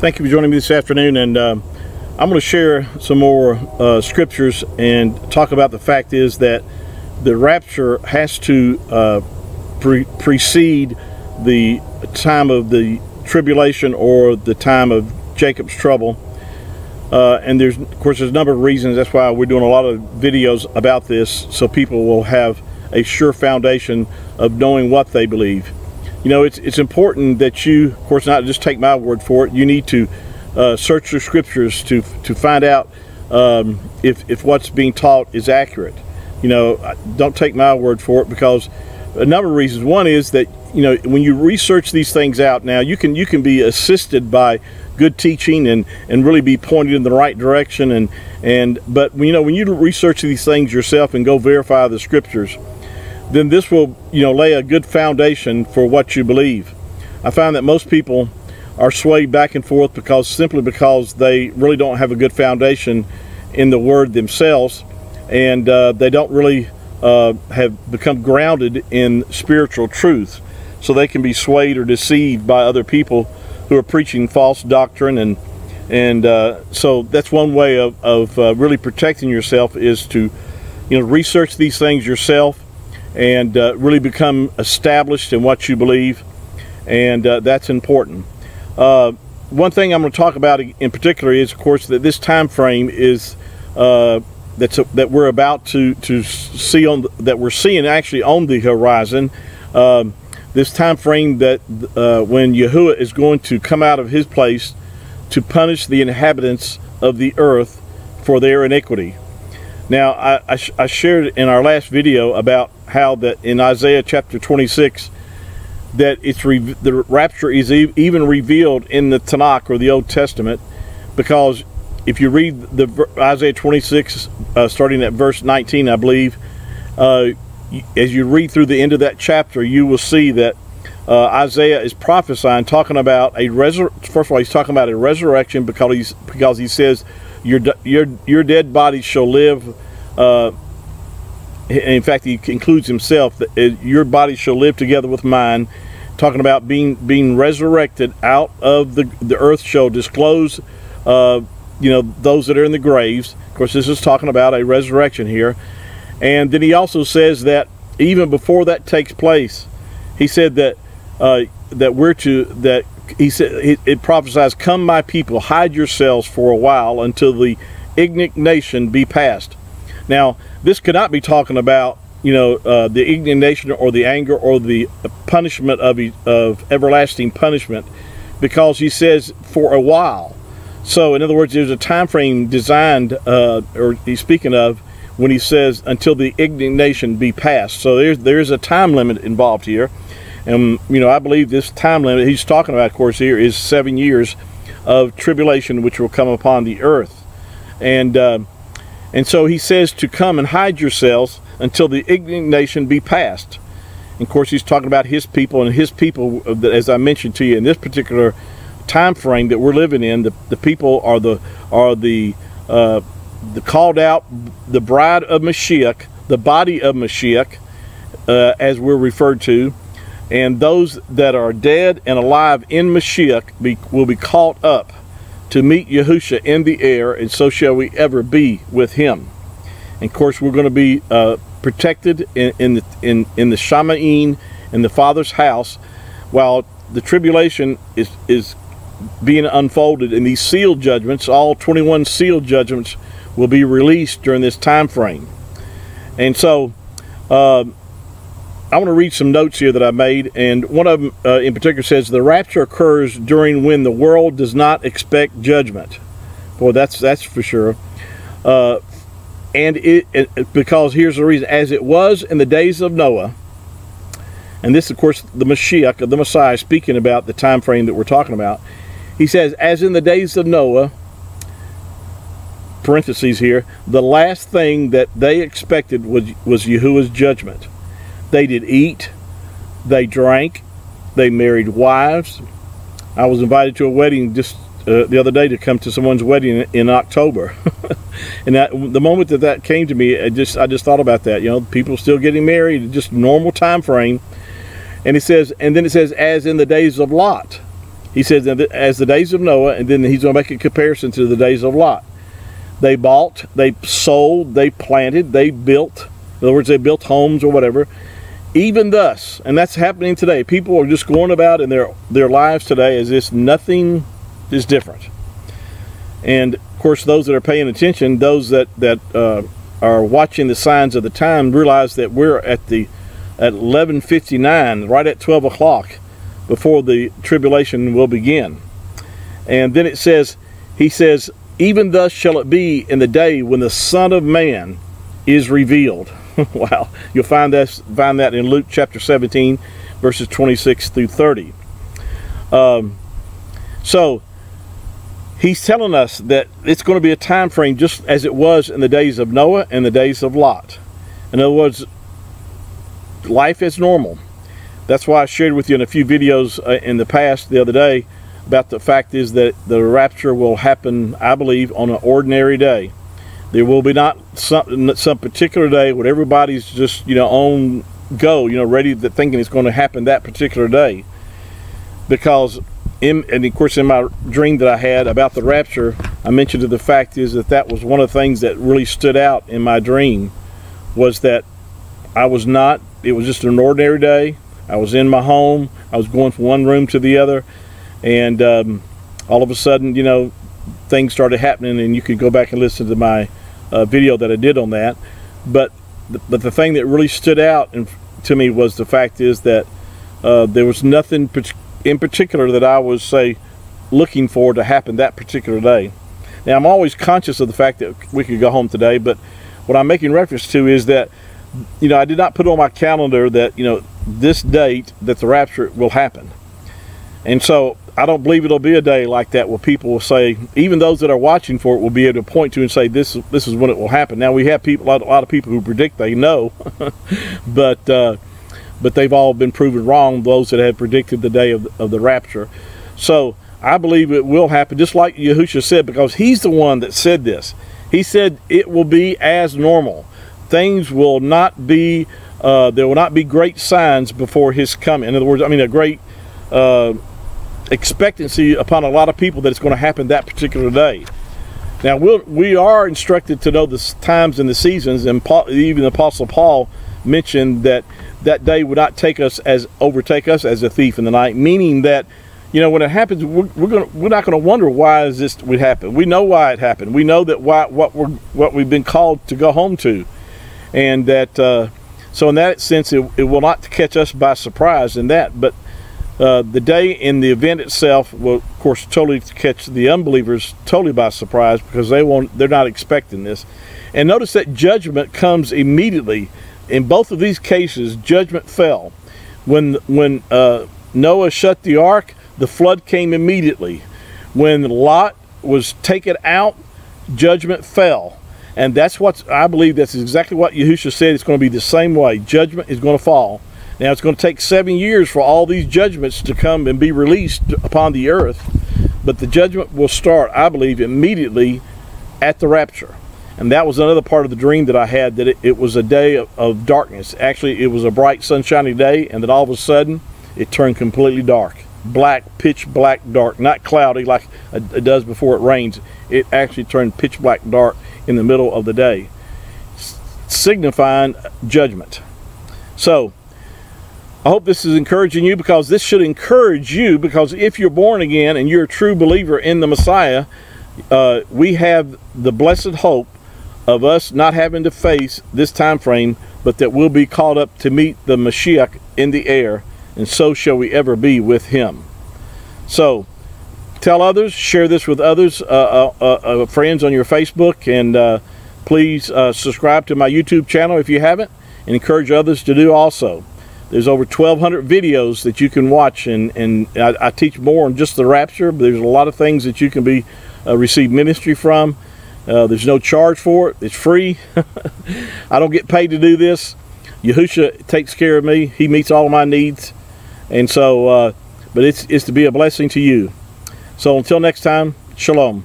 Thank you for joining me this afternoon, and I'm going to share some more scriptures and talk about the fact is that the rapture has to precede the time of the tribulation or the time of Jacob's trouble. And of course there's a number of reasons. That's why we're doing a lot of videos about this, so people will have a sure foundation of knowing what they believe. You know, it's important that you, of course, not just take my word for it. You need to search the scriptures to find out if what's being taught is accurate. You know, don't take my word for it, because a number of reasons. One is that, you know, when you research these things out, now you can be assisted by good teaching and really be pointed in the right direction, but you know, when you research these things yourself and go verify the scriptures, then this will, you know, lay a good foundation for what you believe. I find that most people are swayed back and forth simply because they really don't have a good foundation in the word themselves, and they don't really have become grounded in spiritual truth, so they can be swayed or deceived by other people who are preaching false doctrine. And so that's one way of really protecting yourself, is to, you know, research these things yourself and really become established in what you believe, and that's important. One thing I'm going to talk about in particular is, of course, that this time frame is that we're about to see that we're seeing actually on the horizon. This time frame that when Yahuwah is going to come out of his place to punish the inhabitants of the earth for their iniquity. Now, I shared in our last video about how that in Isaiah chapter 26, that the rapture is even revealed in the Tanakh, or the Old Testament, because if you read the Isaiah 26, starting at verse 19, I believe, as you read through the end of that chapter, you will see that Isaiah is prophesying, talking about first of all, he's talking about a resurrection, because he says, your dead bodies shall live. In fact, he includes himself, that your body shall live together with mine, talking about being resurrected out of the earth shall disclose, you know, those that are in the graves. Of course, this is talking about a resurrection here. And then he also says that even before that takes place, he said that he said, it prophesies, "Come, my people, hide yourselves for a while until the indignation be past." Now, this could not be talking about, you know, the indignation or the anger or the punishment of everlasting punishment, because he says for a while. So, in other words, there's a time frame designed, or he's speaking of, when he says until the indignation be past. So there's a time limit involved here, and you know, I believe this time limit he's talking about, of course, here is 7 years of tribulation which will come upon the earth, and so he says to come and hide yourselves until the indignation be past. And of course, he's talking about his people, and his people, as I mentioned to you, in this particular time frame that we're living in, the people are the called out, the bride of Mashiach, the body of Mashiach, as we're referred to, and those that are dead and alive in Mashiach will be caught up to meet Yahusha in the air, and so shall we ever be with him. And of course, we're going to be protected in the Shamaim, in the Father's house, while the tribulation is being unfolded in these sealed judgments. All 21 sealed judgments will be released during this time frame. And so I want to read some notes here that I made, and one of them in particular says, "The rapture occurs during when the world does not expect judgment." Boy, that's for sure. Because here's the reason: as it was in the days of Noah. And this, of course, the Mashiach, the Messiah, speaking about the time frame that we're talking about. He says, as in the days of Noah, parentheses here, the last thing that they expected was Yahuwah's judgment. They did eat, they drank, they married wives. I was invited to a wedding just the other day, to come to someone's wedding in October. And the moment that came to me, I just thought about that. You know, people still getting married, just normal time frame. And it says, and then it says, as in the days of Lot. He says, as the days of Noah, and then he's going to make a comparison to the days of Lot. They bought, they sold, they planted, they built. In other words, they built homes or whatever. Even thus, and that's happening today. People are just going about in their lives today as if nothing is different. And of course, those that are paying attention, those that are watching the signs of the time, realize that we're at 11:59, right at 12 o'clock, before the tribulation will begin. And then it says, he says, even thus shall it be in the day when the Son of Man is revealed. Wow. You'll find that in Luke chapter 17, verses 26 through 30. So he's telling us that it's going to be a time frame just as it was in the days of Noah and the days of Lot. In other words, life is normal. That's why I shared with you in a few videos in the past the other day about the fact is that the rapture will happen, I believe, on an ordinary day. There will be not some particular day when everybody's just, on go, ready to thinking it's going to happen that particular day. Because, and of course, in my dream that I had about the rapture, I mentioned to the fact is that was one of the things that really stood out in my dream, was that it was just an ordinary day. I was in my home. I was going from one room to the other, and all of a sudden, things started happening, and you could go back and listen to my video that I did on that. But the thing that really stood out to me was the fact is that there was nothing in particular that I was, say, looking for to happen that particular day. Now, I'm always conscious of the fact that we could go home today, but what I'm making reference to is that, I did not put on my calendar that, this date that the rapture will happen. And so I don't believe it'll be a day like that where people will say, even those that are watching for it will be able to point to and say, this is when it will happen. Now, we have a lot of people who predict they know, but they've all been proven wrong, those that have predicted the day of the rapture. So I believe it will happen, just like Yahushua said, because he's the one that said this. He said it will be as normal. Things will not be, there will not be great signs before his coming. In other words, a great expectancy upon a lot of people that it's going to happen that particular day. Now, we are instructed to know the times and the seasons, and even the Apostle Paul mentioned that day would not overtake us as a thief in the night, meaning that, when it happens, we're not going to wonder why this would happen. We know why it happened. We know that what we've been called to go home to, and that so in that sense it will not catch us by surprise in that. But the day in the event itself will, of course, totally catch the unbelievers totally by surprise, because they're not expecting this. And notice that judgment comes immediately. In both of these cases, judgment fell. When Noah shut the ark, the flood came immediately. When Lot was taken out, judgment fell. And that's I believe that's exactly what Yahushua said. It's going to be the same way. Judgment is going to fall. Now, it's going to take 7 years for all these judgments to come and be released upon the earth. But the judgment will start, I believe, immediately at the rapture. And that was another part of the dream that I had, that it was a day of darkness. Actually, it was a bright, sunshiny day, and then all of a sudden, it turned completely dark. Black, pitch black dark. Not cloudy like it does before it rains. It actually turned pitch black dark in the middle of the day, signifying judgment. So, I hope this is encouraging you, because this should encourage you, because if you're born again and you're a true believer in the Messiah, we have the blessed hope of us not having to face this time frame, but that we'll be called up to meet the Mashiach in the air, and so shall we ever be with him. So tell others, share this with others, friends on your Facebook, and please subscribe to my YouTube channel if you haven't, and encourage others to do also. There's over 1,200 videos that you can watch, and I teach more on just the rapture, but there's a lot of things that you can receive ministry from. There's no charge for it. It's free. I don't get paid to do this. Yahushua takes care of me. He meets all of my needs. And so, but it's to be a blessing to you. So until next time, shalom.